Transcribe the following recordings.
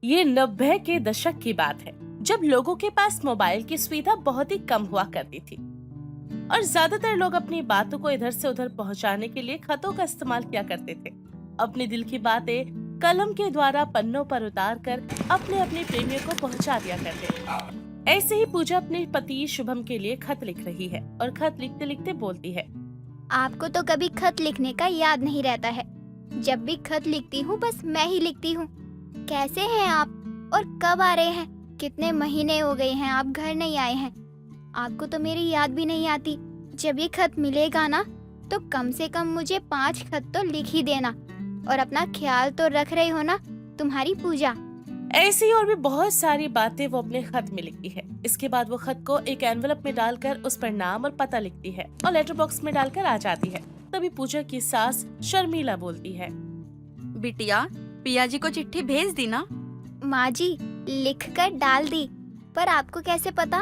ये 90 के दशक की बात है, जब लोगों के पास मोबाइल की सुविधा बहुत ही कम हुआ करती थी और ज्यादातर लोग अपनी बातों को इधर से उधर पहुंचाने के लिए खतों का इस्तेमाल किया करते थे। अपने दिल की बातें कलम के द्वारा पन्नों पर उतार कर अपने अपने प्रेमियों को पहुंचा दिया करते थे। ऐसे ही पूजा अपने पति शुभम के लिए खत लिख रही है और खत लिखते लिखते बोलती है। आपको तो कभी खत लिखने का याद नहीं रहता है। जब भी खत लिखती हूँ बस मैं ही लिखती हूँ। कैसे हैं आप और कब आ रहे हैं? कितने महीने हो गए हैं आप घर नहीं आए हैं। आपको तो मेरी याद भी नहीं आती। जब ये खत मिलेगा ना तो कम से कम मुझे 5 खत तो लिख ही देना। और अपना ख्याल तो रख रही हो ना, तुम्हारी पूजा। ऐसी और भी बहुत सारी बातें वो अपने खत में लिखती है। इसके बाद वो खत को एक एनवलप में डालकर उस पर नाम और पता लिखती है और लेटर बॉक्स में डालकर आ जाती है। तभी पूजा की सास शर्मिला बोलती है। बिटिया, पिया जी को चिट्ठी भेज दी ना? माँ जी, लिखकर डाल दी, पर आपको कैसे पता?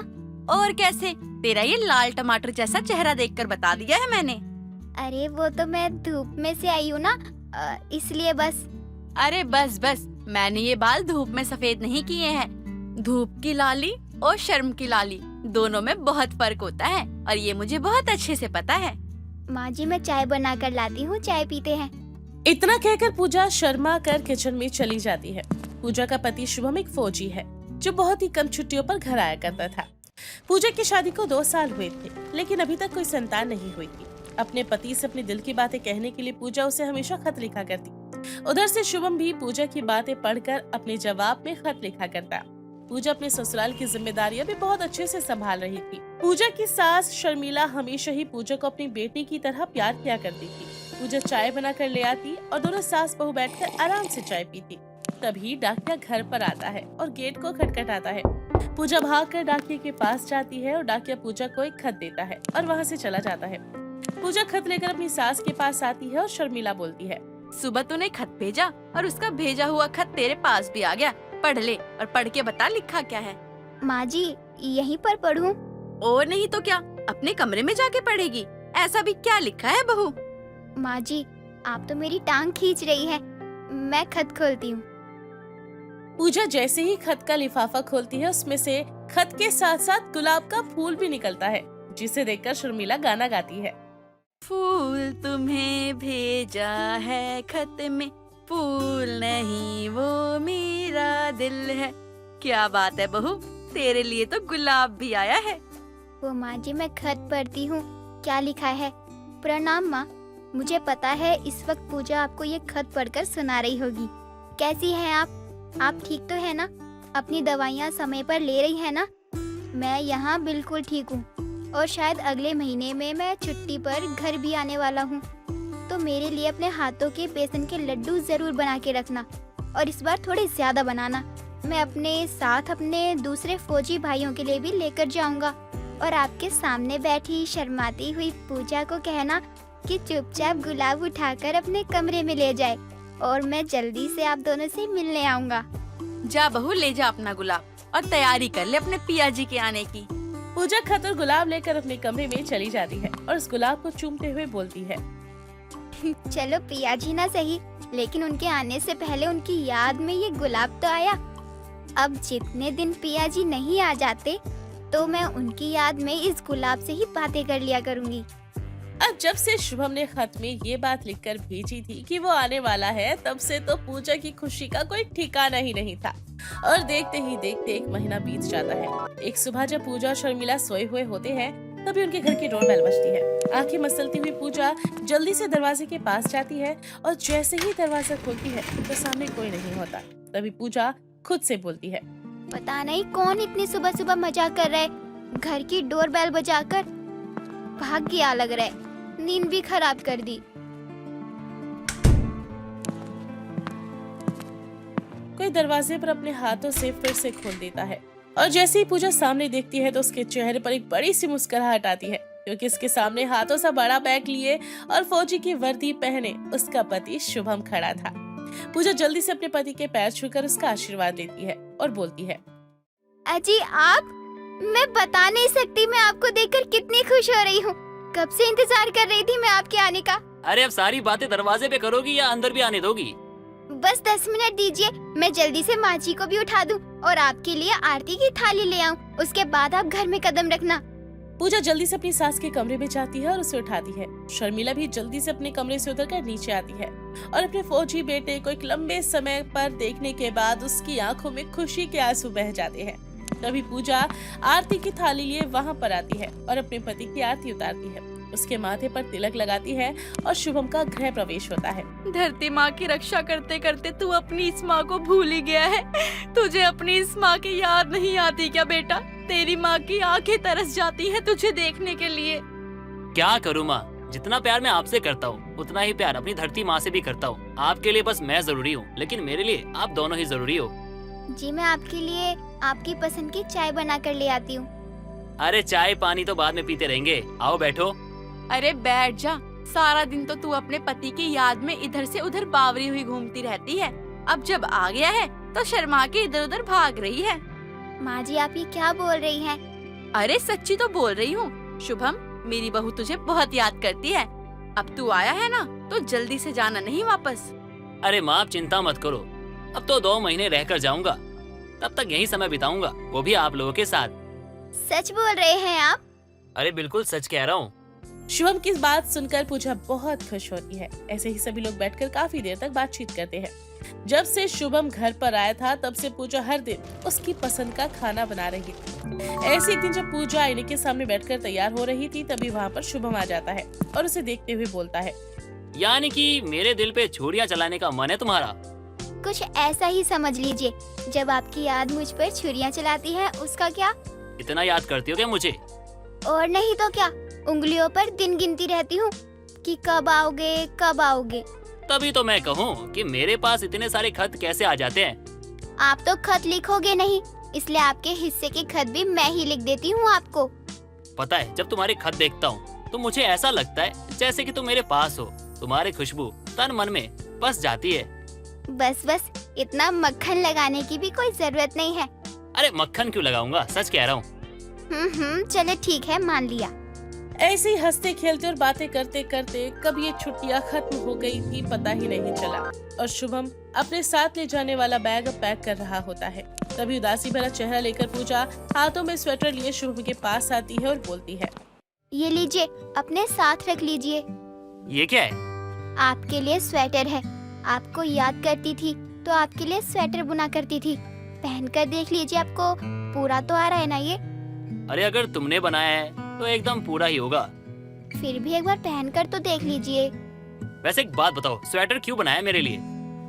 और कैसे, तेरा ये लाल टमाटर जैसा चेहरा देखकर बता दिया है मैंने। अरे वो तो मैं धूप में से आई हूँ ना, इसलिए बस। अरे बस बस, मैंने ये बाल धूप में सफेद नहीं किए हैं। धूप की लाली और शर्म की लाली दोनों में बहुत फर्क होता है और ये मुझे बहुत अच्छे से पता है। माँ जी, मैं चाय बना कर लाती हूँ, चाय पीते हैं। इतना कहकर पूजा शर्मा कर किचन में चली जाती है। पूजा का पति शुभम एक फौजी है जो बहुत ही कम छुट्टियों पर घर आया करता था। पूजा की शादी को 2 साल हुए थे, लेकिन अभी तक कोई संतान नहीं हुई थी। अपने पति से अपने दिल की बातें कहने के लिए पूजा उसे हमेशा खत लिखा करती। उधर से शुभम भी पूजा की बातें पढ़कर अपने जवाब में खत लिखा करता। पूजा अपने ससुराल की जिम्मेदारियां भी बहुत अच्छे से संभाल रही थी। पूजा की सास शर्मिला हमेशा ही पूजा को अपनी बेटी की तरह प्यार किया करती थी। पूजा चाय बना कर ले आती और दोनों सास बहू बैठकर आराम से चाय पीती। तभी डाकिया घर पर आता है और गेट को खटखटाता है। पूजा भागकर डाकिये के पास जाती है और डाकिया पूजा को एक खत देता है और वहाँ से चला जाता है। पूजा खत लेकर अपनी सास के पास आती है और शर्मिला बोलती है। सुबह तूने खत भेजा और उसका भेजा हुआ खत तेरे पास भी आ गया। पढ़ ले और पढ़ के बता लिखा क्या है। माँ जी, यहीं पर पढ़ूं? और नहीं तो क्या, अपने कमरे में जाके पढ़ेगी। ऐसा भी क्या लिखा है बहू? माँ जी, आप तो मेरी टांग खींच रही है। मैं खत खोलती हूँ। पूजा जैसे ही खत का लिफाफा खोलती है, उसमें से खत के साथ साथ गुलाब का फूल भी निकलता है, जिसे देखकर शर्मिला गाना गाती है। फूल तुम्हें भेजा है खत में, फूल नहीं वो मेरा दिल है। क्या बात है बहू, तेरे लिए तो गुलाब भी आया है। वो माँ जी, मैं खत पढ़ती हूँ। क्या लिखा है? प्रणाम माँ, मुझे पता है इस वक्त पूजा आपको ये खत पढ़कर सुना रही होगी। कैसी हैं आप? आप ठीक तो है ना? अपनी दवाइयाँ समय पर ले रही है ना? मैं यहाँ बिल्कुल ठीक हूँ और शायद अगले महीने में मैं छुट्टी पर घर भी आने वाला हूँ। तो मेरे लिए अपने हाथों के बेसन के लड्डू जरूर बना के रखना और इस बार थोड़े ज्यादा बनाना। मैं अपने साथ अपने दूसरे फौजी भाइयों के लिए भी लेकर जाऊंगा। और आपके सामने बैठी शर्माती हुई पूजा को कहना कि चुपचाप गुलाब उठाकर अपने कमरे में ले जाए और मैं जल्दी से आप दोनों से मिलने आऊंगा। जा बहू, ले जा अपना गुलाब और तैयारी कर ले अपने पिया जी के आने की। पूजा खत और गुलाब लेकर अपने कमरे में चली जाती है और उस गुलाब को चूमते हुए बोलती है। चलो पिया जी ना सही, लेकिन उनके आने से पहले उनकी याद में ये गुलाब तो आया। अब जितने दिन पिया जी नहीं आ जाते तो मैं उनकी याद में इस गुलाब से ही बातें कर लिया करूंगी। अब जब से शुभम ने खत में ये बात लिखकर भेजी थी कि वो आने वाला है, तब से तो पूजा की खुशी का कोई ठिकाना ही नहीं था। और देखते ही देखते 1 महीना बीत जाता है। एक सुबह जब पूजा और शर्मिला सोए हुए होते हैं, तभी उनके घर की डोरबेल बजती है। आंखें मसलती हुई पूजा जल्दी से दरवाजे के पास जाती है और जैसे ही दरवाजा खोलती है तो सामने कोई नहीं होता। तभी पूजा खुद से बोलती है। पता नहीं कौन इतनी सुबह सुबह मजाक कर रहा है। घर की डोरबेल बजाकर भाग गया लग रहा है। नींद भी खराब कर दी। कोई दरवाजे पर अपने हाथों से फिर से खोल देता है और जैसे ही पूजा सामने देखती है तो उसके चेहरे पर एक बड़ी सी मुस्कुराहट आती है, क्योंकि इसके सामने हाथों से बड़ा बैग लिए और फौजी की वर्दी पहने उसका पति शुभम खड़ा था। पूजा जल्दी से अपने पति के पैर छूकर उसका आशीर्वाद देती है और बोलती है। अजी आप, मैं बता नहीं सकती मैं आपको देखकर कितनी खुश हो रही हूँ। कब से इंतजार कर रही थी मैं आपके आने का। अरे अब सारी बातें दरवाजे पे करोगी या अंदर भी आने दोगी? बस 10 मिनट दीजिए, मैं जल्दी से माँ जी को भी उठा दूं और आपके लिए आरती की थाली ले आऊं। उसके बाद आप घर में कदम रखना। पूजा जल्दी से अपनी सास के कमरे में जाती है और उसे उठाती है। शर्मिला भी जल्दी से अपने कमरे से उतरकर नीचे आती है और अपने फौजी बेटे को एक लंबे समय पर देखने के बाद उसकी आंखों में खुशी के आंसू बह जाते हैं। तभी पूजा आरती की थाली लिए वहां पर आती है और अपने पति की आरती उतारती है, उसके माथे पर तिलक लगाती है और शुभम का गृह प्रवेश होता है। धरती माँ की रक्षा करते करते तू अपनी इस माँ को भूल ही गया है। तुझे अपनी इस माँ की याद नहीं आती क्या बेटा? तेरी माँ की आंखें तरस जाती है तुझे देखने के लिए। क्या करूँ माँ, जितना प्यार मैं आपसे करता हूँ उतना ही प्यार अपनी धरती माँ से भी करता हूँ। आपके लिए बस मैं जरूरी हूँ, लेकिन मेरे लिए आप दोनों ही जरूरी हो। जी मैं आपके लिए आपकी पसंद की चाय बना कर ले आती हूँ। अरे चाय पानी तो बाद में पीते रहेंगे, आओ बैठो। अरे बैठ जा, सारा दिन तो तू अपने पति की याद में इधर से उधर बावरी हुई घूमती रहती है। अब जब आ गया है तो शर्मा के इधर उधर भाग रही है। माँ जी आप ये क्या बोल रही हैं? अरे सच्ची तो बोल रही हूँ शुभम, मेरी बहू तुझे बहुत याद करती है। अब तू आया है ना तो जल्दी से जाना नहीं वापस। अरे माँ आप चिंता मत करो, अब तो 2 महीने रहकर जाऊंगा, तब तक यही समय बिताऊंगा, वो भी आप लोगों के साथ। सच बोल रहे हैं आप? अरे बिल्कुल सच कह रहा हूँ। शुभम की इस बात सुनकर पूजा बहुत खुश होती है। ऐसे ही सभी लोग बैठकर काफी देर तक बातचीत करते हैं। जब से शुभम घर पर आया था तब से पूजा हर दिन उसकी पसंद का खाना बना रही थी। ऐसे एक दिन जब पूजा आईने के सामने बैठकर तैयार हो रही थी तभी वहाँ पर शुभम आ जाता है और उसे देखते हुए बोलता है, यानी कि मेरे दिल पे छुरियां चलाने का मन है तुम्हारा? कुछ ऐसा ही समझ लीजिए। जब आपकी याद मुझ पर छुरियां चलाती है उसका क्या? इतना याद करती हो क्या मुझे? और नहीं तो क्या, उंगलियों पर दिन गिनती रहती हूँ कि कब आओगे कब आओगे। तभी तो मैं कहूँ कि मेरे पास इतने सारे खत कैसे आ जाते हैं। आप तो खत लिखोगे नहीं, इसलिए आपके हिस्से के खत भी मैं ही लिख देती हूँ आपको। पता है जब तुम्हारे खत देखता हूँ तो मुझे ऐसा लगता है जैसे कि तुम मेरे पास हो। तुम्हारी खुशबू तन मन में बस जाती है। बस बस, इतना मक्खन लगाने की भी कोई जरूरत नहीं है। अरे मक्खन क्यों लगाऊंगा, सच कह रहा हूँ। चले ठीक है, मान लिया। ऐसे ही हंसते खेलते और बातें करते करते कब ये छुट्टियां खत्म हो गई थी पता ही नहीं चला और शुभम अपने साथ ले जाने वाला बैग पैक कर रहा होता है। तभी उदासी भरा चेहरा लेकर पूजा हाथों में स्वेटर लिए शुभम के पास आती है और बोलती है, ये लीजिए, अपने साथ रख लीजिए। ये क्या है? आपके लिए स्वेटर है। आपको याद करती थी तो आपके लिए स्वेटर बुना करती थी। पहनकर देख लीजिए, आपको पूरा तो आ रहा है ना ये? अरे अगर तुमने बनाया है तो एकदम पूरा ही होगा। फिर भी एक बार पहनकर तो देख लीजिए। वैसे एक बात बताओ, स्वेटर क्यों बनाया मेरे लिए?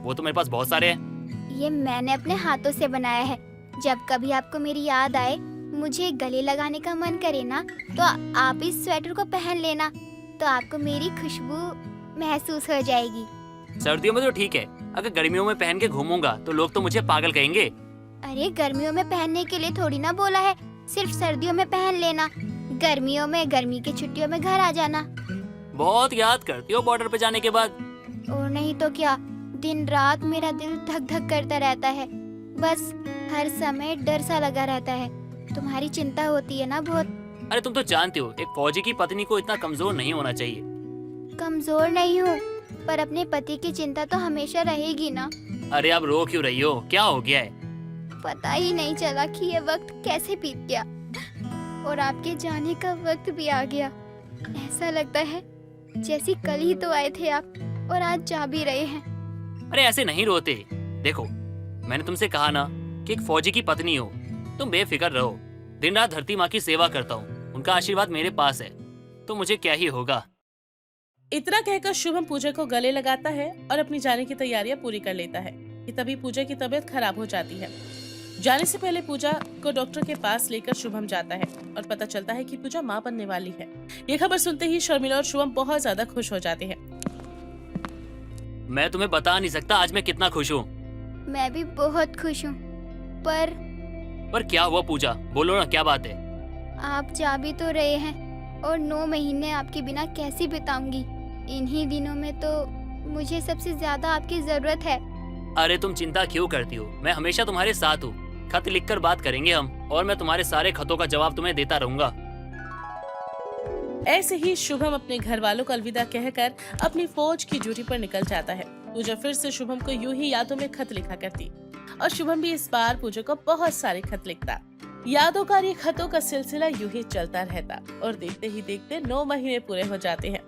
वो तो मेरे पास बहुत सारे हैं। ये मैंने अपने हाथों से बनाया है। जब कभी आपको मेरी याद आए, मुझे गले लगाने का मन करे ना, तो आप इस स्वेटर को पहन लेना, तो आपको मेरी खुशबू महसूस हो जाएगी। सर्दियों में तो ठीक है, अगर गर्मियों में पहन के घूमूंगा तो लोग तो मुझे पागल कहेंगे। अरे गर्मियों में पहनने के लिए थोड़ी ना बोला है, सिर्फ सर्दियों में पहन लेना। गर्मियों में गर्मी की छुट्टियों में घर आ जाना। बहुत याद करती हो बॉर्डर पे जाने के बाद। और नहीं तो क्या, दिन रात मेरा दिल धक धक करता रहता है। बस हर समय डर सा लगा रहता है। तुम्हारी चिंता होती है ना बहुत। अरे तुम तो जानती हो एक फौजी की पत्नी को इतना कमजोर नहीं होना चाहिए। कमजोर नहीं हूँ, पर अपने पति की चिंता तो हमेशा रहेगी ना। अरे आप रो क्यों रही हो, क्या हो गया है? पता ही नहीं चला कि ये वक्त कैसे बीत गया और आपके जाने का वक्त भी आ गया। ऐसा लगता है जैसे कल ही तो आए थे आप और आज जा भी रहे हैं। अरे ऐसे नहीं रोते। देखो मैंने तुमसे कहा ना कि एक फौजी की पत्नी हो, तुम बेफिक्र रहो। दिन रात धरती माँ की सेवा करता हूँ, उनका आशीर्वाद मेरे पास है तो मुझे क्या ही होगा। इतना कहकर शुभम पूजा को गले लगाता है और अपनी जाने की तैयारियां पूरी कर लेता है कि तभी पूजा की तबीयत खराब हो जाती है। जाने से पहले पूजा को डॉक्टर के पास लेकर शुभम जाता है और पता चलता है कि पूजा मां बनने वाली है। ये खबर सुनते ही शर्मिला और शुभम बहुत ज्यादा खुश हो जाते हैं। मैं तुम्हें बता नहीं सकता आज मैं कितना खुश हूँ। मैं भी बहुत खुश हूँ, पर क्या हुआ पूजा, बोलो ना क्या बात है? आप जा भी तो रहे हैं और 9 महीने आपके बिना कैसे बिताऊंगी। इन्हीं दिनों में तो मुझे सबसे ज्यादा आपकी जरूरत है। अरे तुम चिंता क्यों करती हो, मैं हमेशा तुम्हारे साथ हूँ। खत लिखकर बात करेंगे हम और मैं तुम्हारे सारे खतों का जवाब तुम्हें देता रहूंगा। ऐसे ही शुभम अपने घर वालों को अलविदा कहकर अपनी फौज की ड्यूटी पर निकल जाता है पूजा फिर से शुभम को यूं ही यादों में खत लिखा करती और शुभम भी इस बार पूजा को बहुत सारे खत लिखता। यादों का ये खतों का सिलसिला यूं ही चलता रहता और देखते ही देखते 9 महीने पूरे हो जाते हैं,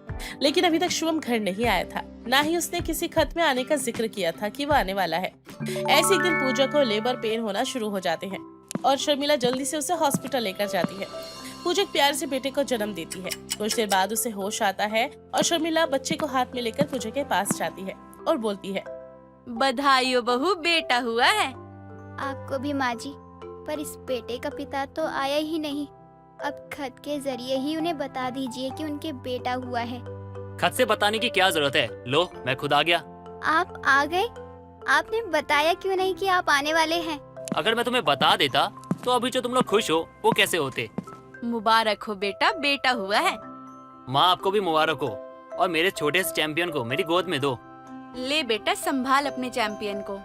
लेकिन अभी तक शुभम घर नहीं आया था। ना ही उसने किसी खत में आने का जिक्र किया था कि वो आने वाला है। ऐसे एक दिन पूजा को लेबर पेन होना शुरू हो जाते हैं और शर्मिला जल्दी से उसे हॉस्पिटल लेकर जाती है। पूजा एक प्यार से बेटे को जन्म देती है। कुछ देर बाद उसे होश आता है और शर्मिला बच्चे को हाथ में लेकर पूजा के पास जाती है और बोलती है, बधाई हो बहू, बेटा हुआ है। आपको भी माँ जी, पर इस बेटे का पिता तो आया ही नहीं। अब खत के जरिए ही उन्हें बता दीजिए कि उनके बेटा हुआ है। खत से बताने की क्या जरूरत है, लो मैं खुद आ गया। आप आ गए? आपने बताया क्यों नहीं कि आप आने वाले हैं? अगर मैं तुम्हें बता देता तो अभी जो तुम लोग खुश हो वो कैसे होते। मुबारक हो बेटा, बेटा हुआ है। माँ आपको भी मुबारक हो और मेरे छोटे से चैंपियन को मेरी गोद में दो। ले बेटा, संभाल अपने चैंपियन को।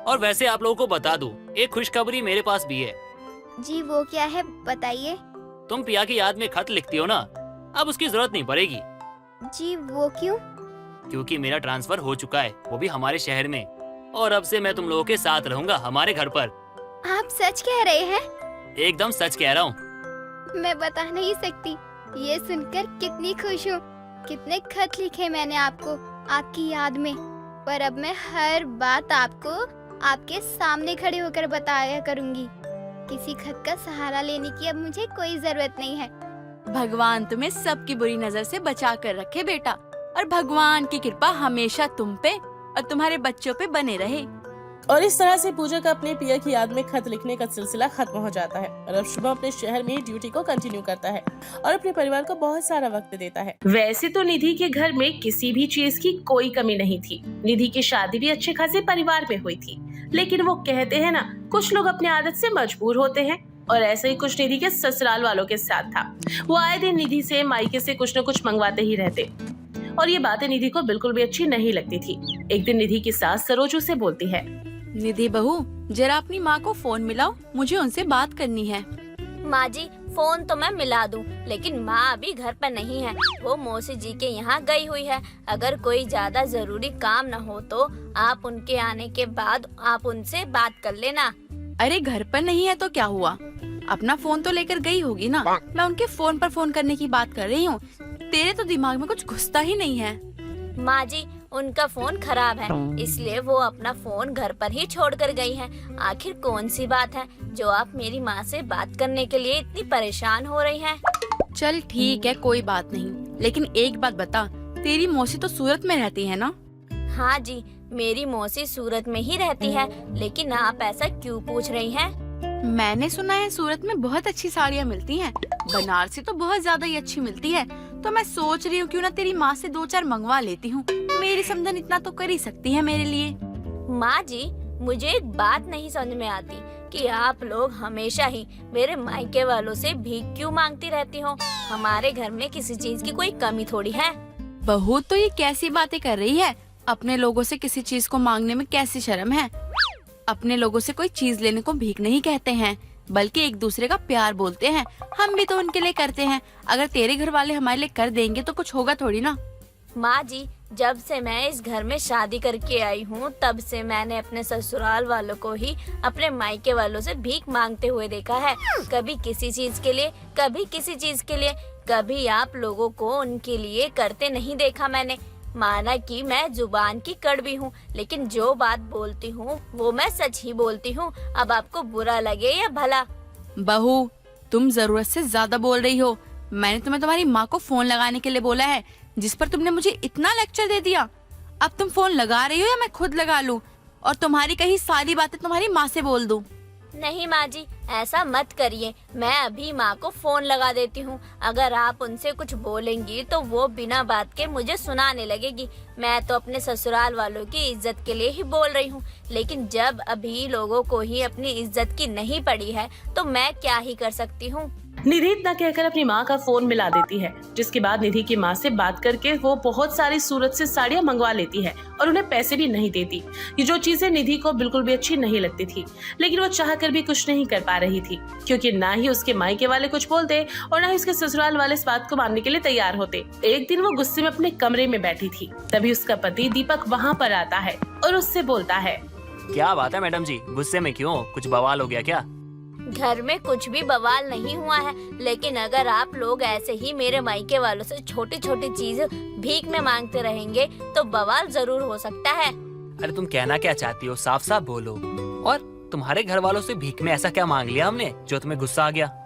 और वैसे आप लोगों को बता दूं, एक खुशखबरी मेरे पास भी है। जी वो क्या है, बताइए। तुम पिया की याद में खत लिखती हो ना, अब उसकी जरूरत नहीं पड़ेगी। जी वो क्यों? क्योंकि मेरा ट्रांसफर हो चुका है, वो भी हमारे शहर में, और अब से मैं तुम लोगों के साथ रहूंगा हमारे घर पर। आप सच कह रहे हैं? एकदम सच कह रहा हूँ। मैं बता नहीं सकती, ये सुनकर कितनी खुश हूँ। कितने खत लिखे मैंने आपको आपकी याद में, पर अब मैं हर बात आपको आपके सामने खड़े होकर बताया करूँगी। किसी खत का सहारा लेने की अब मुझे कोई जरूरत नहीं है। भगवान तुम्हें सबकी बुरी नजर से बचा कर रखे बेटा, और भगवान की कृपा हमेशा तुम पे और तुम्हारे बच्चों पे बने रहे। और इस तरह से पूजा का अपने पिया की याद में खत लिखने का सिलसिला खत्म हो जाता है और अब शुभम अपने शहर में ड्यूटी को कंटिन्यू करता है और अपने परिवार को बहुत सारा वक्त देता है। वैसे तो निधि के घर में किसी भी चीज की कोई कमी नहीं थी। निधि की शादी भी अच्छे खासे परिवार में हुई थी, लेकिन वो कहते हैं ना, कुछ लोग अपनी आदत से मजबूर होते हैं, और ऐसे ही कुछ निधि के ससुराल वालों के साथ था। वो आए दिन निधि से मायके से कुछ न कुछ मंगवाते ही रहते और ये बातें निधि को बिल्कुल भी अच्छी नहीं लगती थी। एक दिन निधि की सास सरोज से बोलती है, निधि बहू, जरा अपनी माँ को फोन मिलाओ, मुझे उनसे बात करनी है। माँ जी, फोन तो मैं मिला दूं, लेकिन माँ अभी घर पर नहीं है। वो मौसी जी के यहाँ गई हुई है। अगर कोई ज्यादा जरूरी काम न हो तो आप उनके आने के बाद आप उनसे बात कर लेना। अरे घर पर नहीं है तो क्या हुआ, अपना फोन तो लेकर गई होगी ना। मैं उनके फोन पर फोन करने की बात कर रही हूँ। तेरे तो दिमाग में कुछ घुसता ही नहीं है। माँ जी, उनका फोन खराब है, इसलिए वो अपना फोन घर पर ही छोड़ कर गई है। आखिर कौन सी बात है जो आप मेरी माँ से बात करने के लिए इतनी परेशान हो रही हैं? चल ठीक है, कोई बात नहीं, लेकिन एक बात बता, तेरी मौसी तो सूरत में रहती है ना? हाँ जी, मेरी मौसी सूरत में ही रहती है, लेकिन आप ऐसा क्यों पूछ रही हैं? मैंने सुना है सूरत में बहुत अच्छी साड़ियाँ मिलती हैं। बनारसी तो बहुत ज्यादा ही अच्छी मिलती है, तो मैं सोच रही हूँ क्यों ना तेरी माँ से 2-4 मंगवा लेती हूँ। मेरी समझन इतना तो कर ही सकती है मेरे लिए। माँ जी, मुझे एक बात नहीं समझ में आती कि आप लोग हमेशा ही मेरे मायके वालों से भीख क्यों मांगती रहती हो। हमारे घर में किसी चीज की कोई कमी थोड़ी है। बहू तो ये कैसी बातें कर रही है, अपने लोगों से किसी चीज को मांगने में कैसी शर्म है। अपने लोगों से कोई चीज लेने को भीख नहीं कहते हैं, बल्कि एक दूसरे का प्यार बोलते हैं। हम भी तो उनके लिए करते हैं। अगर तेरे घर वाले हमारे लिए कर देंगे तो कुछ होगा थोड़ी ना। माँ जी, जब से मैं इस घर में शादी करके आई हूँ, तब से मैंने अपने ससुराल वालों को ही अपने मायके वालों से भीख मांगते हुए देखा है। कभी किसी चीज के लिए, कभी किसी चीज के लिए, कभी आप लोगों को उनके लिए करते नहीं देखा मैंने। माना कि मैं जुबान की कड़वी हूँ, लेकिन जो बात बोलती हूँ वो मैं सच ही बोलती हूँ। अब आपको बुरा लगे या भला। बहू, तुम जरूरत से ज्यादा बोल रही हो। मैंने तुम्हें तुम्हारी माँ को फोन लगाने के लिए बोला है, जिस पर तुमने मुझे इतना लेक्चर दे दिया। अब तुम फोन लगा रही हो या मैं खुद लगा लूं और तुम्हारी कही सारी बातें तुम्हारी माँ से बोल दूं? नहीं माँ जी, ऐसा मत करिए। मैं अभी माँ को फोन लगा देती हूँ। अगर आप उनसे कुछ बोलेंगी तो वो बिना बात के मुझे सुनाने लगेगी। मैं तो अपने ससुराल वालों की इज्जत के लिए ही बोल रही हूँ, लेकिन जब अभी लोगों को ही अपनी इज्जत की नहीं पड़ी है तो मैं क्या ही कर सकती हूँ। निधि इतना कहकर अपनी माँ का फोन मिला देती है, जिसके बाद निधि की माँ से बात करके वो बहुत सारी सूरत से साड़ियाँ मंगवा लेती है और उन्हें पैसे भी नहीं देती। ये जो चीजें निधि को बिल्कुल भी अच्छी नहीं लगती थी, लेकिन वो चाहकर भी कुछ नहीं कर पा रही थी, क्योंकि ना ही उसके मायके वाले कुछ बोलते और ना ही उसके ससुराल वाले इस बात को मानने के लिए तैयार होते। एक दिन वो गुस्से में अपने कमरे में बैठी थी, तभी उसका पति दीपक वहाँ पर आता है और उससे बोलता है, क्या बात है मैडम जी, गुस्से में क्यों? कुछ बवाल हो गया क्या? घर में कुछ भी बवाल नहीं हुआ है, लेकिन अगर आप लोग ऐसे ही मेरे मायके वालों से छोटी छोटी चीज भीख में मांगते रहेंगे तो बवाल जरूर हो सकता है। अरे तुम कहना क्या चाहती हो, साफ साफ बोलो। और तुम्हारे घर वालों से भीख में ऐसा क्या मांग लिया हमने जो तुम्हें गुस्सा आ गया?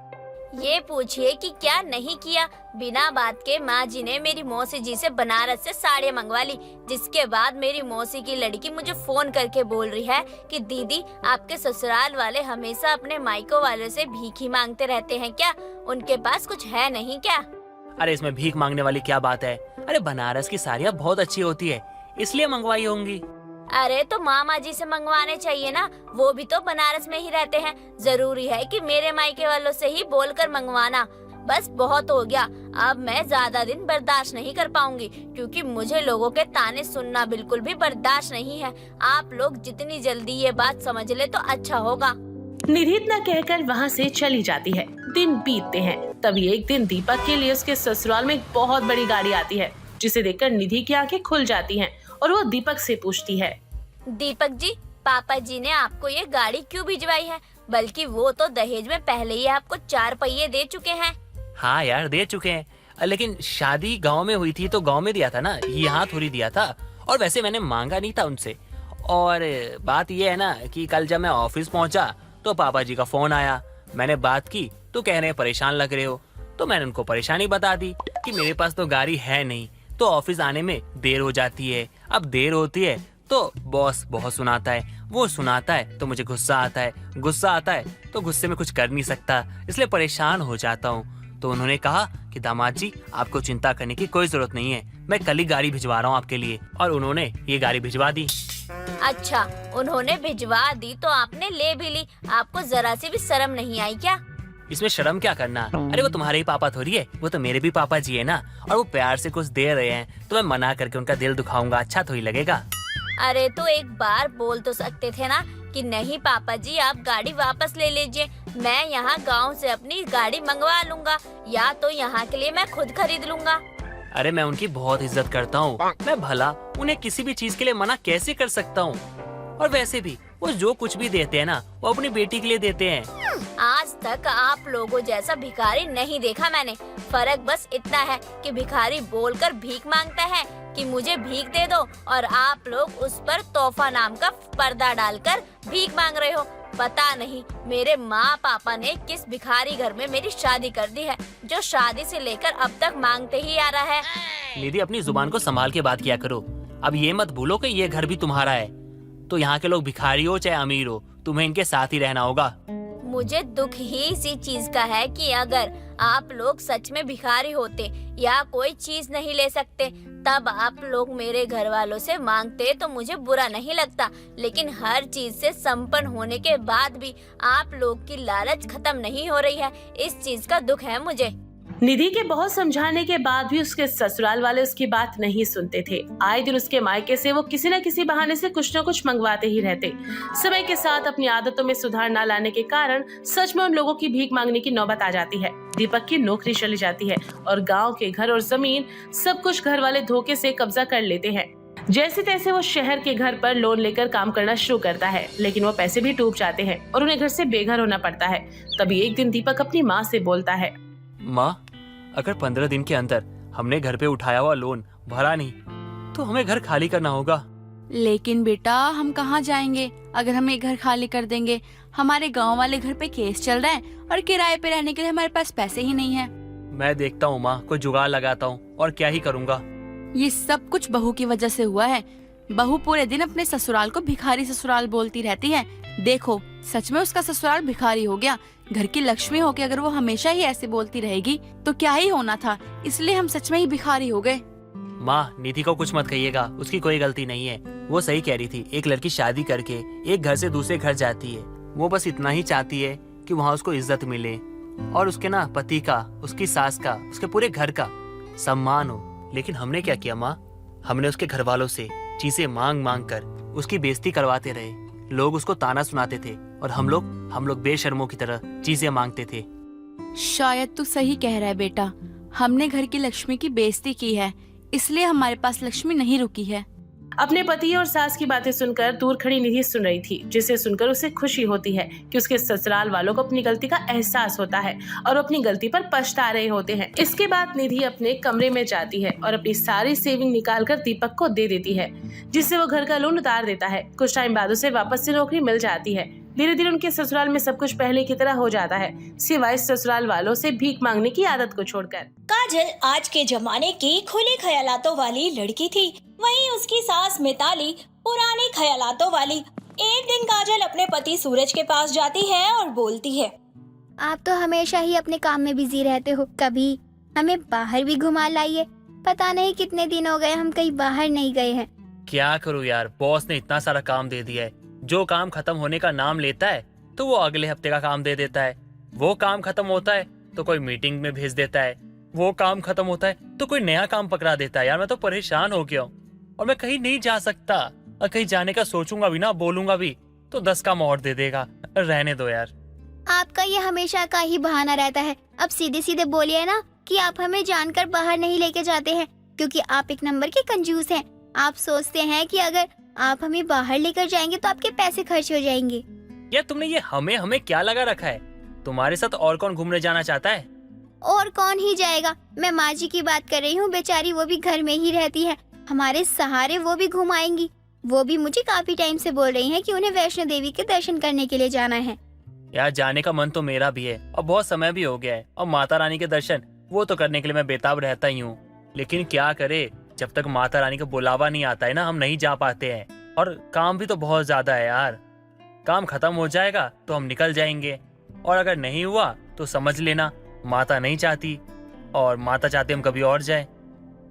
ये पूछिए कि क्या नहीं किया। बिना बात के माँ जी ने मेरी मौसी जी से बनारस से साड़ियाँ मंगवा ली, जिसके बाद मेरी मौसी की लड़की मुझे फोन करके बोल रही है कि दीदी आपके ससुराल वाले हमेशा अपने मायको वालों से भीख ही मांगते रहते हैं क्या? उनके पास कुछ है नहीं क्या? अरे इसमें भीख मांगने वाली क्या बात है? अरे बनारस की साड़ियाँ बहुत अच्छी होती है, इसलिए मंगवाई होंगी। अरे तो मामा जी से मंगवाने चाहिए ना, वो भी तो बनारस में ही रहते हैं। जरूरी है कि मेरे मायके वालों से ही बोलकर मंगवाना? बस बहुत हो गया, अब मैं ज्यादा दिन बर्दाश्त नहीं कर पाऊंगी, क्योंकि मुझे लोगों के ताने सुनना बिल्कुल भी बर्दाश्त नहीं है। आप लोग जितनी जल्दी ये बात समझ ले तो अच्छा होगा। निधि इतना कहकर वहाँ से चली जाती है। दिन बीतते हैं, तभी एक दिन दीपक के लिए उसके ससुराल में एक बहुत बड़ी गाड़ी आती है, जिसे देखकर निधि की आंखें खुल जाती हैं और वो दीपक से पूछती है, दीपक जी, पापा जी ने आपको ये गाड़ी क्यों भिजवाई है? बल्कि वो तो दहेज में पहले ही आपको 4 पहिए दे चुके हैं। हाँ यार, दे चुके हैं, लेकिन शादी गांव में हुई थी तो गांव में दिया था ना, यहाँ थोड़ी दिया था। और वैसे मैंने मांगा नहीं था उनसे। और बात ये है ना कि कल जब मैं ऑफिस पहुंचा तो पापा जी का फोन आया। मैंने बात की तो कह रहे परेशान लग रहे हो, तो मैंने उनको परेशानी बता दी कि मेरे पास तो गाड़ी है नहीं, तो ऑफिस आने में देर हो जाती है। अब देर होती है तो बॉस बहुत सुनाता है, वो सुनाता है तो मुझे गुस्सा आता है, गुस्सा आता है तो गुस्से में कुछ कर नहीं सकता, इसलिए परेशान हो जाता हूँ। तो उन्होंने कहा कि दामाद जी आपको चिंता करने की कोई जरूरत नहीं है, मैं कल ही गाड़ी भिजवा रहा हूँ आपके लिए। और उन्होंने ये गाड़ी भिजवा दी। अच्छा, उन्होंने भिजवा दी तो आपने ले भी ली, आपको जरा सी भी शर्म नहीं आई क्या? इसमें शर्म क्या करना? अरे वो तुम्हारे ही पापा थोड़ी है, वो तो मेरे भी पापा जी है ना। और वो प्यार से कुछ दे रहे हैं तो मैं मना करके उनका दिल दुखाऊंगा, अच्छा थोड़ी लगेगा। अरे तो एक बार बोल तो सकते थे ना कि नहीं पापा जी आप गाड़ी वापस ले लीजिए, मैं यहाँ गांव से अपनी गाड़ी मंगवा लूंगा, या तो यहाँ के लिए मैं खुद खरीद लूंगा। अरे मैं उनकी बहुत इज्जत करता हूँ, मैं भला उन्हें किसी भी चीज के लिए मना कैसे कर सकता हूँ? और वैसे भी वो जो कुछ भी देते हैं ना, वो अपनी बेटी के लिए देते हैं। आज तक आप लोगों जैसा भिखारी नहीं देखा मैंने। फर्क बस इतना है कि भिखारी बोलकर भीख मांगता है कि मुझे भीख दे दो, और आप लोग उस पर तोहफा नाम का पर्दा डालकर भीख मांग रहे हो। पता नहीं मेरे माँ पापा ने किस भिखारी घर में मेरी शादी कर दी है, जो शादी से लेकर अब तक मांगते ही आ रहा है। निधि अपनी जुबान को संभाल के बात किया करो। अब ये मत भूलो कि ये घर भी तुम्हारा है, तो यहाँ के लोग भिखारी हो चाहे अमीर हो, तुम्हें इनके साथ ही रहना होगा। मुझे दुख ही इसी चीज का है कि अगर आप लोग सच में भिखारी होते या कोई चीज नहीं ले सकते, तब आप लोग मेरे घर वालों से मांगते तो मुझे बुरा नहीं लगता। लेकिन हर चीज से संपन्न होने के बाद भी आप लोग की लालच खत्म नहीं हो रही है, इस चीज का दुख है मुझे। निधि के बहुत समझाने के बाद भी उसके ससुराल वाले उसकी बात नहीं सुनते थे। आए दिन उसके मायके से वो किसी न किसी बहाने से कुछ न कुछ मंगवाते ही रहते। समय के साथ अपनी आदतों में सुधार न लाने के कारण सच में उन लोगों की भीख मांगने की नौबत आ जाती है। दीपक की नौकरी चली जाती है और गाँव के घर और जमीन सब कुछ घर वाले धोखे से कब्जा कर लेते हैं। जैसे तैसे वो शहर के घर पर लोन लेकर काम करना शुरू करता है, लेकिन वो पैसे भी डूब जाते हैं और उन्हें घर से बेघर होना पड़ता है। तभी एक दिन दीपक अपनी माँ से बोलता है, माँ, अगर 15 दिन के अंदर हमने घर पे उठाया हुआ लोन भरा नहीं तो हमें घर खाली करना होगा। लेकिन बेटा हम कहाँ जाएंगे अगर हम ये घर खाली कर देंगे? हमारे गांव वाले घर पे केस चल रहा है और किराए पे रहने के लिए हमारे पास पैसे ही नहीं है। मैं देखता हूँ माँ, कोई जुगाड़ लगाता हूँ, और क्या ही करूँगा। ये सब कुछ बहू की वजह से हुआ है। बहू पूरे दिन अपने ससुराल को भिखारी ससुराल बोलती रहती है। देखो सच में उसका ससुराल भिखारी हो गया। घर की लक्ष्मी होके अगर वो हमेशा ही ऐसे बोलती रहेगी तो क्या ही होना था, इसलिए हम सच में ही भिखारी हो गए। माँ, निधि को कुछ मत कहिएगा, उसकी कोई गलती नहीं है। वो सही कह रही थी, एक लड़की शादी करके एक घर से दूसरे घर जाती है, वो बस इतना ही चाहती है कि वहाँ उसको इज्जत मिले और उसके ना पति का, उसकी सास का, उसके पूरे घर का सम्मान हो। लेकिन हमने क्या किया माँ? हमने उसके घर वालों से चीजें मांग मांग कर उसकी बेइज्जती करवाते रहे। लोग उसको ताना सुनाते थे और हम लोग बेशर्मों की तरह चीजें मांगते थे। शायद तू सही कह रहा है बेटा, हमने घर की लक्ष्मी की बेइज्जती की है, इसलिए हमारे पास लक्ष्मी नहीं रुकी है। अपने पति और सास की बातें सुनकर दूर खड़ी निधि सुन रही थी, जिसे सुनकर उसे खुशी होती है कि उसके ससुराल वालों को अपनी गलती का एहसास होता है और अपनी गलती पर पछता रहे होते हैं। इसके बाद निधि अपने कमरे में जाती है और अपनी सारी सेविंग निकालकर दीपक को दे देती है, जिससे वो घर का लोन उतार देता है। कुछ टाइम बाद उसे वापस से नौकरी मिल जाती है। धीरे धीरे उनके ससुराल में सब कुछ पहले की तरह हो जाता है, सिवाय ससुराल वालों से भीख मांगने की आदत को छोड़कर। काजल आज के जमाने की खुले ख्यालातों वाली लड़की थी, वहीं उसकी सास मिताली पुराने ख्यालातों वाली। एक दिन काजल अपने पति सूरज के पास जाती है और बोलती है, आप तो हमेशा ही अपने काम में बिजी रहते हो, कभी हमें बाहर भी घुमा लाइए। पता नहीं कितने दिन हो गए हम कहीं बाहर नहीं गए हैं। क्या करूँ यार, बॉस ने इतना सारा काम दे दिया है। जो काम खत्म होने का नाम लेता है तो वो अगले हफ्ते का काम दे देता है। वो काम खत्म होता है तो कोई मीटिंग में भेज देता है। वो काम खत्म होता है तो कोई नया काम पकड़ा देता है। यार मैं तो परेशान हो गया हूँ और मैं कहीं नहीं जा सकता। और कहीं जाने का सोचूंगा भी ना, बोलूंगा भी तो 10 काम और दे देगा। रहने दो यार। आपका ये हमेशा का ही बहाना रहता है। अब सीधे सीधे बोलिए ना कि आप हमें जानकर बाहर नहीं लेके जाते हैं, क्योंकि आप एक नंबर के कंजूस हैं। आप सोचते हैं कि अगर आप हमें बाहर लेकर जाएंगे तो आपके पैसे खर्च हो जाएंगे। यार तुमने ये हमें क्या लगा रखा है? तुम्हारे साथ और कौन घूमने जाना चाहता है? और कौन ही जाएगा? मैं माँ जी की बात कर रही हूँ, बेचारी वो भी घर में ही रहती है, हमारे सहारे वो भी घुमाएंगी। वो भी मुझे काफी टाइम से बोल रही हैं कि उन्हें वैष्णो देवी के दर्शन करने के लिए जाना है। यार जाने का मन तो मेरा भी है और बहुत समय भी हो गया है। और माता रानी के दर्शन वो तो करने के लिए मैं बेताब रहता ही हूँ, लेकिन क्या करे, जब तक माता रानी का बुलावा नहीं आता है ना, हम नहीं जा पाते हैं। और काम भी तो बहुत ज्यादा है यार। काम खत्म हो जाएगा तो हम निकल जाएंगे, और अगर नहीं हुआ तो समझ लेना माता नहीं चाहती, और माता चाहती हम कभी और जाए।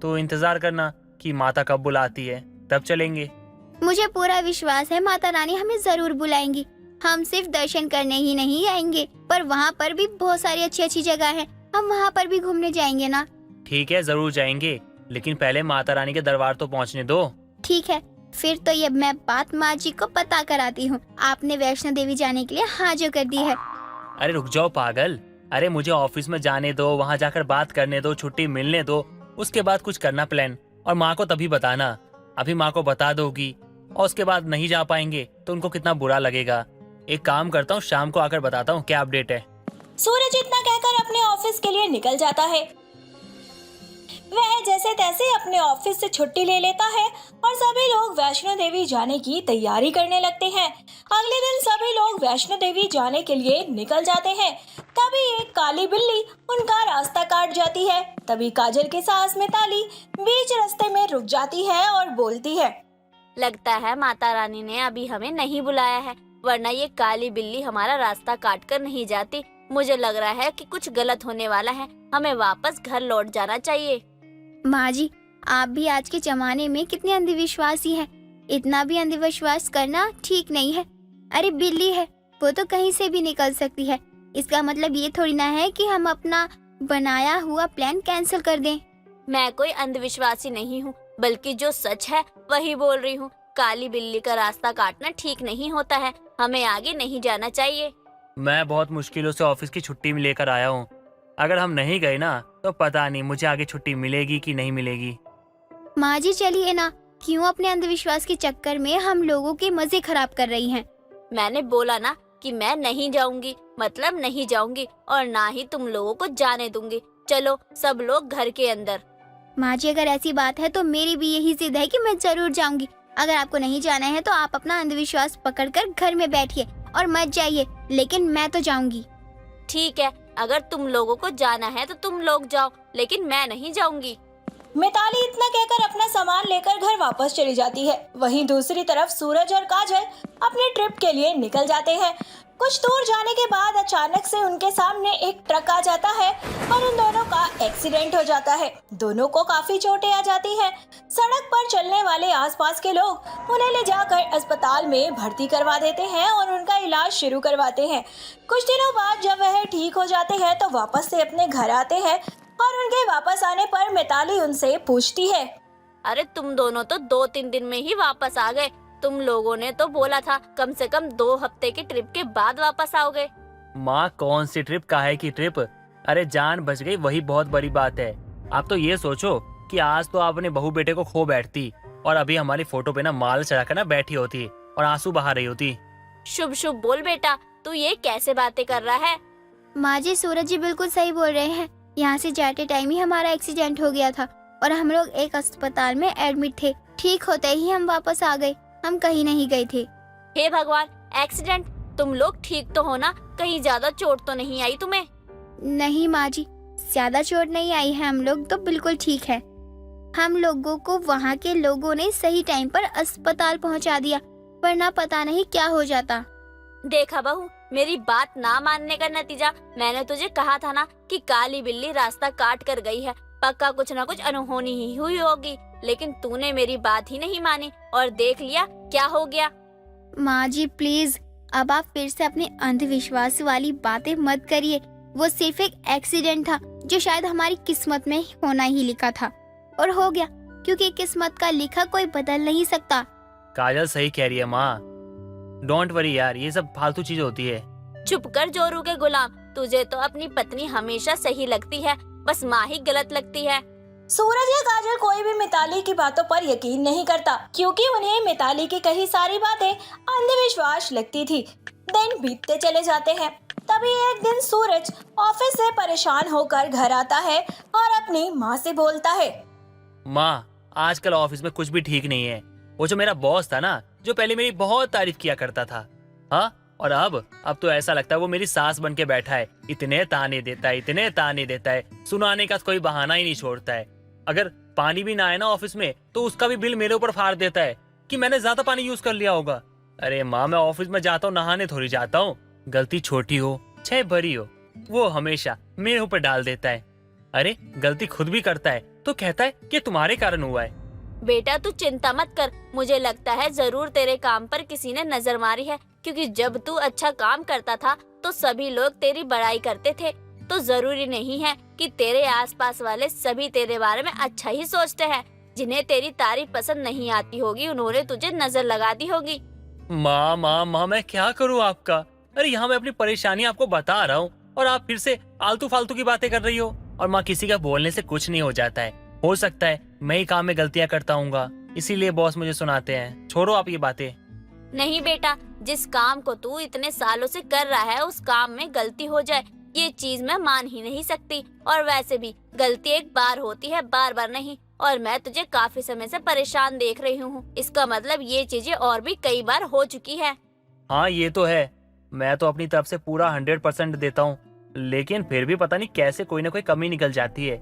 तो इंतजार करना कि माता कब बुलाती है, तब चलेंगे। मुझे पूरा विश्वास है माता रानी हमें जरूर बुलाएंगी। हम सिर्फ दर्शन करने ही नहीं आएंगे, पर वहाँ पर भी बहुत सारी अच्छी अच्छी जगह है, हम वहाँ पर भी घूमने जाएंगे ना। ठीक है, जरूर जाएंगे, लेकिन पहले माता रानी के दरबार तो पहुँचने दो। ठीक है, फिर तो ये मैं बात माँ जी को पता कराती हूँ। आपने वैष्णो देवी जाने के लिए हाँ जो कर दी है। अरे रुक जाओ पागल। अरे मुझे ऑफिस में जाने दो, वहाँ जाकर बात करने दो, छुट्टी मिलने दो, उसके बाद कुछ करना प्लान। और माँ को तभी बताना। अभी माँ को बता दोगी और उसके बाद नहीं जा पाएंगे तो उनको कितना बुरा लगेगा। एक काम करता हूँ, शाम को आकर बताता हूँ क्या अपडेट है। सूरज इतना कहकर अपने ऑफिस के लिए निकल जाता है। वह जैसे तैसे अपने ऑफिस से छुट्टी ले लेता है और सभी लोग वैष्णो देवी जाने की तैयारी करने लगते हैं। अगले दिन सभी लोग वैष्णो देवी जाने के लिए निकल जाते हैं। तभी एक काली बिल्ली उनका रास्ता काट जाती है। तभी काजल की सास मिताली बीच रास्ते में रुक जाती है और बोलती है, लगता है माता रानी ने अभी हमें नहीं बुलाया है, वरना ये काली बिल्ली हमारा रास्ता काट कर नहीं जाती। मुझे लग रहा है कि कुछ गलत होने वाला है, हमें वापस घर लौट जाना चाहिए। माँ जी, आप भी आज के जमाने में कितने अंधविश्वासी हैं। इतना भी अंधविश्वास करना ठीक नहीं है। अरे बिल्ली है, वो तो कहीं से भी निकल सकती है। इसका मतलब ये थोड़ी ना है कि हम अपना बनाया हुआ प्लान कैंसिल कर दें। मैं कोई अंधविश्वासी नहीं हूँ, बल्कि जो सच है वही बोल रही हूँ। काली बिल्ली का रास्ता काटना ठीक नहीं होता है, हमें आगे नहीं जाना चाहिए। मैं बहुत मुश्किलों से ऑफिस की छुट्टी में लेकर आया हूँ। अगर हम नहीं गए ना तो पता नहीं मुझे आगे छुट्टी मिलेगी कि नहीं मिलेगी। माँ जी चलिए ना, क्यों अपने अंधविश्वास के चक्कर में हम लोगों के मजे खराब कर रही हैं। मैंने बोला ना कि मैं नहीं जाऊंगी, मतलब नहीं जाऊंगी, और ना ही तुम लोगों को जाने दूंगी। चलो सब लोग घर के अंदर। माँ जी अगर ऐसी बात है तो मेरी भी यही जिद है कि मैं जरूर जाऊंगी। अगर आपको नहीं जाना है तो आप अपना अंधविश्वास पकड़कर घर में बैठिए और मत जाइए, लेकिन मैं तो जाऊंगी। ठीक है, अगर तुम लोगों को जाना है तो तुम लोग जाओ, लेकिन मैं नहीं जाऊंगी। मिताली इतना कहकर अपना सामान लेकर घर वापस चली जाती है। वहीं दूसरी तरफ सूरज और काजल अपने ट्रिप के लिए निकल जाते हैं। कुछ दूर जाने के बाद अचानक से उनके सामने एक ट्रक आ जाता है और उन दोनों का एक्सीडेंट हो जाता है। दोनों को काफी चोटें आ जाती हैं। सड़क पर चलने वाले आसपास के लोग उन्हें ले जाकर अस्पताल में भर्ती करवा देते हैं और उनका इलाज शुरू करवाते हैं। कुछ दिनों बाद जब वह ठीक हो जाते हैं तो वापस से अपने घर आते हैं और उनके वापस आने पर मिताली उनसे पूछती है, अरे तुम दोनों तो 2-3 दिन में ही वापस आ गए। तुम लोगों ने तो बोला था कम से कम 2 हफ्ते की ट्रिप के बाद वापस आओगे। माँ कौन सी ट्रिप, काहे की ट्रिप? अरे जान बच गई, वही बहुत बड़ी बात है। आप तो ये सोचो कि आज तो आप अपने बहू बेटे को खो बैठती और अभी हमारी फोटो पे ना माल चढ़ाकर ना बैठी होती और आंसू बहा रही होती। शुभ शुभ बोल बेटा, तू ये कैसे बातें कर रहा है? माँ जी, सूरज जी बिल्कुल सही बोल रहे हैं। यहाँ से जाते टाइम ही हमारा एक्सीडेंट हो गया था और हम लोग एक अस्पताल में एडमिट थे। ठीक होते ही हम वापस आ गए, हम कहीं नहीं गए थे। हे भगवान, एक्सीडेंट? तुम लोग ठीक तो हो ना? कहीं ज्यादा चोट तो नहीं आई तुम्हें? नहीं माँ जी, ज्यादा चोट नहीं आई है, हम लोग तो बिल्कुल ठीक है। हम लोगों को वहाँ के लोगों ने सही टाइम पर अस्पताल पहुँचा दिया, वरना पता नहीं क्या हो जाता। देखा बहू, मेरी बात ना मानने का नतीजा। मैंने तुझे कहा था ना कि काली बिल्ली रास्ता काट कर गई है, पक्का कुछ ना कुछ अनहोनी ही हुई होगी। लेकिन तूने मेरी बात ही नहीं मानी और देख लिया क्या हो गया। माँ जी प्लीज, अब आप फिर से अपने अंधविश्वास वाली बातें मत करिए। वो सिर्फ एक एक्सीडेंट था जो शायद हमारी किस्मत में होना ही लिखा था और हो गया, क्योंकि किस्मत का लिखा कोई बदल नहीं सकता। काजल सही कह रही है माँ, डोंट वरी यार, ये सब फालतू चीज होती है। चुप कर जोरू के गुलाम, तुझे तो अपनी पत्नी हमेशा सही लगती है, बस माँ ही गलत लगती है। सूरज या काजल कोई भी मिताली की बातों पर यकीन नहीं करता, क्योंकि उन्हें मिताली की कही सारी बातें अंधविश्वास लगती थी। दिन बीतते चले जाते हैं। तभी एक दिन सूरज ऑफिस से परेशान होकर घर आता है और अपनी माँ से बोलता है, माँ आजकल ऑफिस में कुछ भी ठीक नहीं है। वो जो मेरा बॉस था ना, जो पहले मेरी बहुत तारीफ किया करता था, हाँ, और अब तो ऐसा लगता है वो मेरी सास बन के बैठा है। इतने ताने देता है, इतने ताने देता है, सुनाने का कोई बहाना ही नहीं छोड़ता है। अगर पानी भी ना आए ना ऑफिस में तो उसका भी बिल मेरे ऊपर फाड़ देता है कि मैंने ज्यादा पानी यूज कर लिया होगा। अरे माँ, मैं ऑफिस में जाता हूँ नहाने थोड़ी जाता हूँ। गलती छोटी हो चाहे बड़ी हो, वो हमेशा मेरे ऊपर डाल देता है। अरे गलती खुद भी करता है तो कहता है कि तुम्हारे कारण हुआ है। बेटा तू चिंता मत कर, मुझे लगता है जरूर तेरे काम पर किसी ने नजर मारी है, क्योंकि जब तू अच्छा काम करता था तो सभी लोग तेरी बड़ाई करते थे। तो जरूरी नहीं है कि तेरे आसपास वाले सभी तेरे बारे में अच्छा ही सोचते हैं। जिन्हें तेरी तारीफ पसंद नहीं आती होगी, उन्होंने तुझे नजर लगा दी होगी। माँ मैं क्या करूँ आपका? अरे यहाँ मैं अपनी परेशानी आपको बता रहा हूँ और आप फिर से आलतू फालतू की बातें कर रही हो। और माँ, किसी का बोलने से कुछ नहीं हो जाता है। हो सकता है मैं ही काम में गलतियाँ करता हूँगा, इसीलिए बॉस मुझे सुनाते हैं। छोड़ो आप ये बातें। नहीं बेटा, जिस काम को तू इतने सालों से कर रहा है उस काम में गलती हो जाए, ये चीज मैं मान ही नहीं सकती। और वैसे भी गलती एक बार होती है, बार बार नहीं। और मैं तुझे काफी समय से परेशान देख रही हूँ, इसका मतलब ये चीजें और भी कई बार हो चुकी है। हाँ ये तो है, मैं तो अपनी तरफ से पूरा 100% देता हूँ, लेकिन फिर भी पता नहीं कैसे कोई ना कोई कमी निकल जाती है,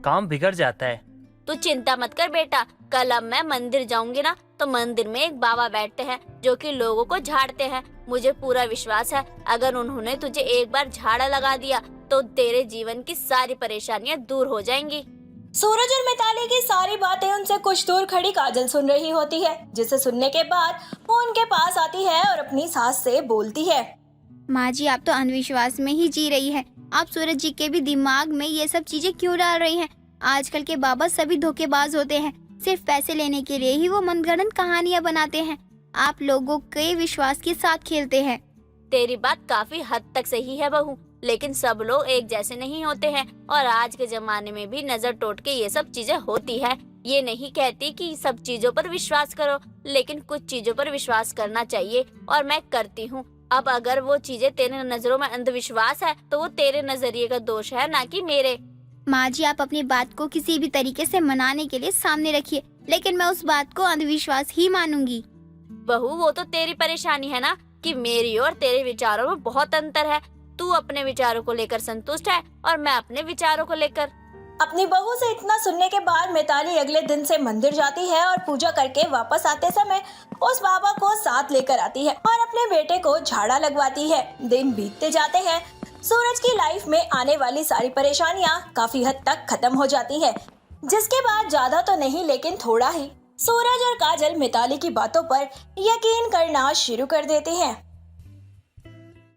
काम बिगड़ जाता है। तू चिंता मत कर बेटा, कल अब मैं मंदिर जाऊंगी ना तो मंदिर में एक बाबा बैठते हैं जो कि लोगों को झाड़ते हैं। मुझे पूरा विश्वास है अगर उन्होंने तुझे एक बार झाड़ा लगा दिया तो तेरे जीवन की सारी परेशानियां दूर हो जाएंगी। सूरज और मिताली की सारी बातें उनसे कुछ दूर खड़ी काजल सुन रही होती है, जिसे सुनने के बाद वो उनके पास आती है और अपनी सास से बोलती है, माँ जी आप तो अंधविश्वास में ही जी रही है। आप सूरज जी के भी दिमाग में ये सब चीजें क्यों डाल रही हैं? आजकल के बाबा सभी धोखेबाज होते हैं, सिर्फ पैसे लेने के लिए ही वो मनगढ़ंत कहानियाँ बनाते हैं। आप लोगों के विश्वास के साथ खेलते हैं। तेरी बात काफी हद तक सही है बहू, लेकिन सब लोग एक जैसे नहीं होते हैं और आज के जमाने में भी नजर टोट के ये सब चीजें होती है। ये नहीं कहती कि सब चीजों पर विश्वास करो, लेकिन कुछ चीजों पर विश्वास करना चाहिए और मैं करती हूँ। अब अगर वो चीजें तेरे नजरों में अंधविश्वास है तो वो तेरे नजरिए का दोष है, ना कि मेरे। माँ जी आप अपनी बात को किसी भी तरीके से मनाने के लिए सामने रखिए, लेकिन मैं उस बात को अंधविश्वास ही मानूंगी। बहू वो तो तेरी परेशानी है ना कि मेरी और तेरे विचारों में बहुत अंतर है। तू अपने विचारों को लेकर संतुष्ट है और मैं अपने विचारों को लेकर। अपनी बहू से इतना सुनने के बाद मिताली अगले दिन से मंदिर जाती है और पूजा करके वापस आते समय उस बाबा को साथ लेकर आती है और अपने बेटे को झाड़ा लगवाती है। दिन बीतते जाते हैं। सूरज की लाइफ में आने वाली सारी परेशानियां काफी हद तक खत्म हो जाती है, जिसके बाद ज्यादा तो नहीं लेकिन थोड़ा ही सूरज और काजल मिताली की बातों पर यकीन करना शुरू कर देते हैं।